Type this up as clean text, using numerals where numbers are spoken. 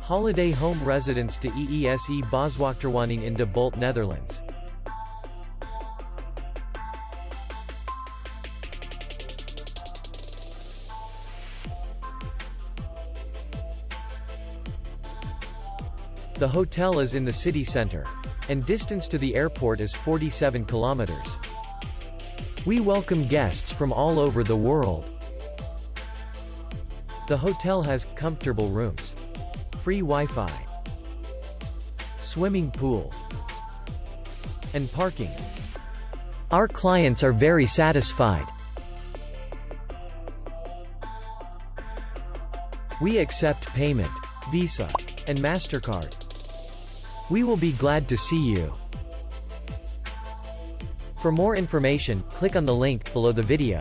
Holiday home residence to Eese Boswachterwoning in de Bult, Netherlands. The hotel is in the city center, and distance to the airport is 47 kilometers. We welcome guests from all over the world. The hotel has comfortable rooms, free Wi-Fi, swimming pool, and parking. Our clients are very satisfied. We accept payment, Visa, and MasterCard. We will be glad to see you. For more information, click on the link below the video.